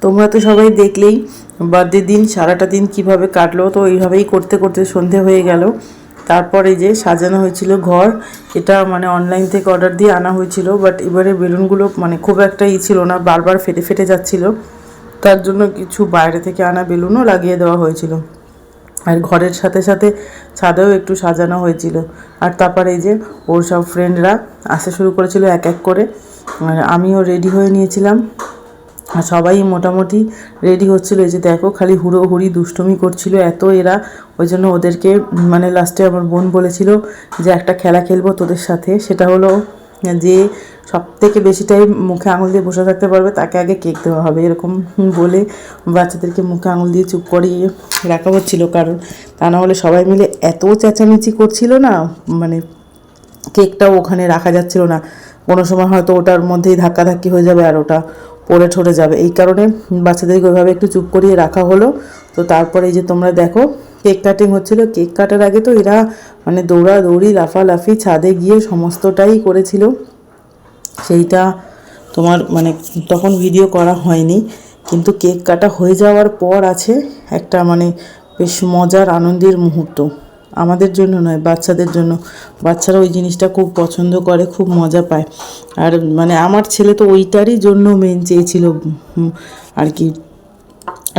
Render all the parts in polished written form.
তোমরা তো সবাই দেখলেই বার্থডে দিন সারাটা দিন কিভাবে কাটলো। তো এইভাবেই করতে করতে সন্ধে হয়ে গেল। তারপরে যে সাজানো হয়েছিল ঘর, এটা মানে অনলাইন থেকে অর্ডার দিয়ে আনা হয়েছিল, বাট এবারে বেলুনগুলো মানে খুব একটা ছিল না, বারবার ফেটে ফেটে যাচ্ছিল। তার জন্য কিছু বাইরে থেকে আনা বেলুনও লাগিয়ে দেওয়া হয়েছিল। আর ঘরের সাথে সাথে ছাদেও একটু সাজানো হয়েছিল। আর তারপরে এই যে ওর সব ফ্রেন্ডরা আসতে শুরু করেছিল এক এক করে। আর আমিও রেডি হয়ে নিয়েছিলাম। আর সবাই মোটামুটি রেডি হচ্ছিলো। এই যে দেখো খালি হুড়োহুড়ি দুষ্টুমি করছিল এত এরা। ওই জন্য ওদেরকে মানে লাস্টে আমার বোন বলেছিল যে একটা খেলা খেলবো তোদের সাথে, সেটা হলো যে সব থেকে বেশি টাইম মুখে আঙুল দিয়ে বসে থাকতে পারবে তাকে আগে কেক দেওয়া হবে, এরকম বলে বাচ্চাদেরকে মুখে আঙুল দিয়ে চুপ করিয়ে রাখা হচ্ছিলো। কারণ তা না হলে সবাই মিলে এত চেঁচামেচি করছিল না, মানে কেকটাও ওখানে রাখা যাচ্ছিল না। কোনো সময় হয়তো ওটার মধ্যেই ধাক্কাধাক্কি হয়ে যাবে আর ওটা পড়ে ঠরে যাবে। এই কারণে বাচ্চাদেরকে ওইভাবে একটু চুপ করিয়ে রাখা হলো। তো তারপরে এই যে তোমরা দেখো কেক কাটিং হচ্ছিল। কেক কাটার আগে তো এরা মানে দৌড়াদৌড়ি লাফালাফি ছাদে গিয়ে সমস্তটাই করেছিল। সেইটা তোমার মানে তখন ভিডিও করা হয়নি, কিন্তু কেক কাটা হয়ে যাওয়ার পর আছে একটা মানে বেশ মজার আনন্দের মুহূর্ত। আমাদের জন্য নয়, বাচ্চাদের জন্য। বাচ্চারা ওই জিনিসটা খুব পছন্দ করে, খুব মজা পায়। আর মানে আমার ছেলে তো ওইটারই জন্য মেন চেয়েছিল আর কি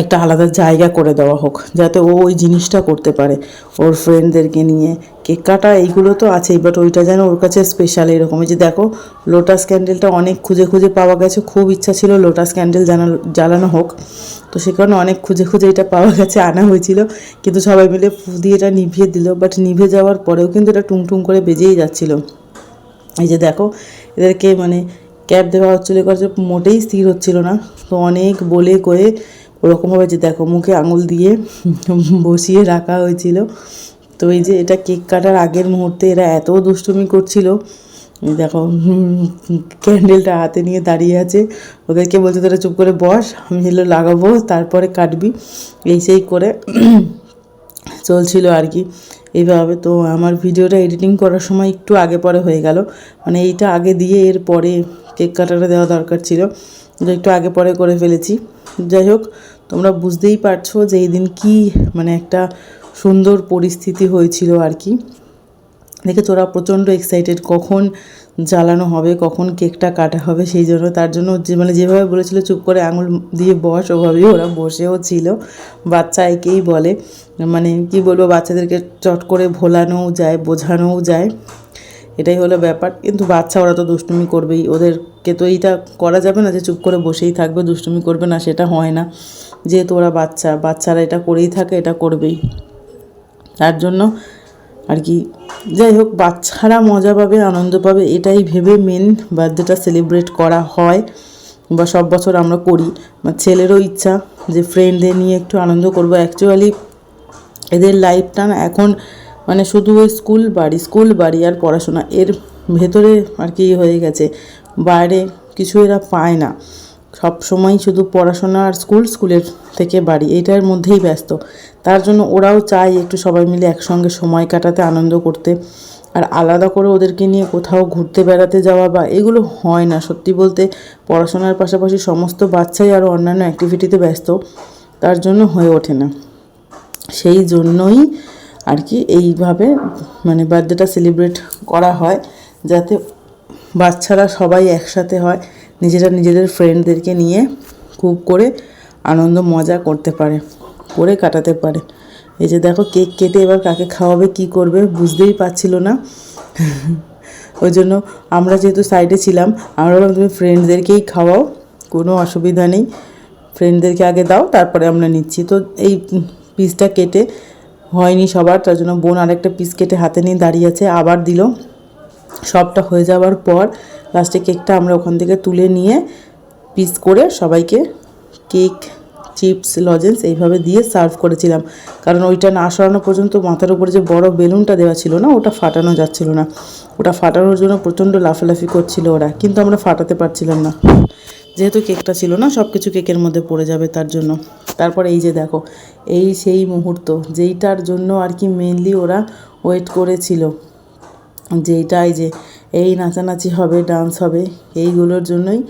একটা আলাদা জায়গা করে দেওয়া হোক, যাতে ও ওই জিনিসটা করতে পারে ওর ফ্রেন্ডদেরকে নিয়ে। কেক কাটা এইগুলো তো আছেই, বাট ওইটা যেন ওর কাছে স্পেশাল এরকম। এই যে দেখো লোটাস ক্যান্ডেলটা অনেক খুঁজে খুঁজে পাওয়া গেছে। খুব ইচ্ছা ছিল লোটাস ক্যান্ডেল জ্বালানো হোক, তো সে কারণে অনেক খুঁজে খুঁজে এটা পাওয়া গেছে, আনা হয়েছিল। কিন্তু সবাই মিলে ফু দিয়ে এটা নিভিয়ে দিল, বাট নিভে যাওয়ার পরেও কিন্তু এটা টুংটুং করে বেজেই যাচ্ছিলো। এই যে দেখো এদেরকে মানে ক্যাপ দেওয়া হচ্ছিলো, কাছে মোটেই স্থির হচ্ছিল না। তো অনেক বলে কয়ে ওরকমভাবে যে দেখো মুখে আঙুল দিয়ে বসিয়ে রাখা হয়েছিল। তো এই যে এটা কেক কাটার আগের মুহূর্তে এরা এত দুষ্টুমি করছিল। এই দেখো ক্যান্ডেলটা হাতে নিয়ে দাঁড়িয়ে আছে, ওদেরকে বলছে তোরা চুপ করে বস, আমি হলো লাগাবো তারপরে কাটবি, এই সেই করে চলছিল আর কি এইভাবে। তো আমার ভিডিওটা এডিটিং করার সময় একটু আগে পরে হয়ে গেল, মানে এইটা আগে দিয়ে এর পরে কেক কাটাটা দেওয়া দরকার ছিল, যে একটু আগে পরে করে ফেলেছি। যাই হোক, তোমরা বুঝতেই পারছো যে এই দিন কী মানে একটা সুন্দর পরিস্থিতি হয়েছিল আর কি। দেখে তোরা প্রচণ্ড এক্সাইটেড কখন জ্বালানো হবে, কখন কেকটা কাটা হবে। সেই জন্য তার জন্য যে মানে যেভাবে বলেছিল চুপ করে আঙুল দিয়ে বস, ওভাবেই ওরা বসেও ছিল। বাচ্চা একেই বলে, মানে কি বলবো, বাচ্চাদেরকে চট করে ভোলানোও যায়, বোঝানোও যায়, এটাই হলো ব্যাপার। কিন্তু বাচ্চা ওরা তো দুষ্টুমি করবেই, ওদেরকে তো এইটা করা যাবে না যে চুপ করে বসেই থাকবে, দুষ্টুমি করবে না, সেটা হয় না। যেহেতু ওরা বাচ্চারা এটা করেই থাকে, এটা করবেই। তার জন্য আর কি যাই হোক বাচ্চারা মজা পাবে, আনন্দ পাবে, এটাই ভেবে মেন বার্থডেটা সেলিব্রেট করা হয় বা সব বছর আমরা করি। ছেলেরও ইচ্ছা যে ফ্রেন্ডদের নিয়ে একটু আনন্দ করবো। অ্যাকচুয়ালি এদের লাইফটা না এখন মানে শুধু ওই স্কুল বাড়ি আর পড়াশোনা, এর ভেতরে আর কি হয়ে গেছে। বাইরে কিছু এরা পায় না, সব সময় শুধু পড়াশোনা আর স্কুলের থেকে বাড়ি, এইটার মধ্যেই ব্যস্ত। তার জন্য ওরাও চায় একটু সবাই মিলে একসঙ্গে সময় কাটাতে, আনন্দ করতে। আর আলাদা করে ওদেরকে নিয়ে কোথাও ঘুরতে বেড়াতে যাওয়া বা এগুলো হয় না। সত্যি বলতে পড়াশোনার পাশাপাশি সমস্ত বাচ্চাই আরও অন্যান্য অ্যাক্টিভিটিতে ব্যস্ত, তার জন্য হয়ে ওঠে না। সেই জন্যই আর কি এইভাবে মানে বার্থডেটা সেলিব্রেট করা হয়, যাতে বাচ্চারা সবাই একসাথে হয়, নিজেদের ফ্রেন্ডদেরকে নিয়ে খুব করে আনন্দ মজা করতে পারে, করে কাটাতে পারে। এই যে দেখো কেক কেটে এবার কাকে খাওয়াবে কি করবে বুঝতেই পারছিল না। ওই জন্য আমরা যেহেতু সাইডে ছিলাম, আমরা বললাম তুমি ফ্রেন্ডদেরকেই খাওয়াও, কোনো অসুবিধা নেই, ফ্রেন্ডদেরকে আগে দাও তারপরে আমরা নিচ্ছি। তো এই পিসটা কেটে হয়নি সবার, তার জন্য বোন আরেকটা পিস কেটে হাতে নিয়ে দাঁড়িয়ে আছে, আবার দিল। সবটা হয়ে যাওয়ার পর লাস্টে কেকটা আমরা ওখান থেকে তুলে নিয়ে পিস করে সবাইকে কেক, চিপস, লজেন্স এইভাবে দিয়ে সার্ভ করেছিলাম। কারণ ওইটা না সরানো পর্যন্ত মাথার উপরে যে বড় বেলুনটা দেওয়া ছিল না, ওটা ফাটানো যাচ্ছিল না। ওটা ফাটানোর জন্য প্রচণ্ড লাফালাফি করছিল ওরা, কিন্তু আমরা ফাটাতে পারছিলাম না, যেহেতু কেকটা ছিল না, সব কিছু কেকের মধ্যে পড়ে যাবে তার জন্য। তারপরে এই যে দেখো এই সেই মুহূর্ত যেইটার জন্য আর কি মেনলি ওরা ওয়েট করেছিল, যেইটা এই যে এই নাচানাচি হবে, ডান্স হবে, এইগুলোর জন্যই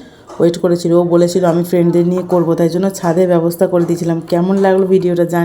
ওয়েট করেছিল। ও বলেছিল আমি ফ্রেন্ডদের নিয়ে করব, তাই জন্য ছাদে ব্যবস্থা করে দিয়েছিলাম। কেমন লাগলো ভিডিওটা জান।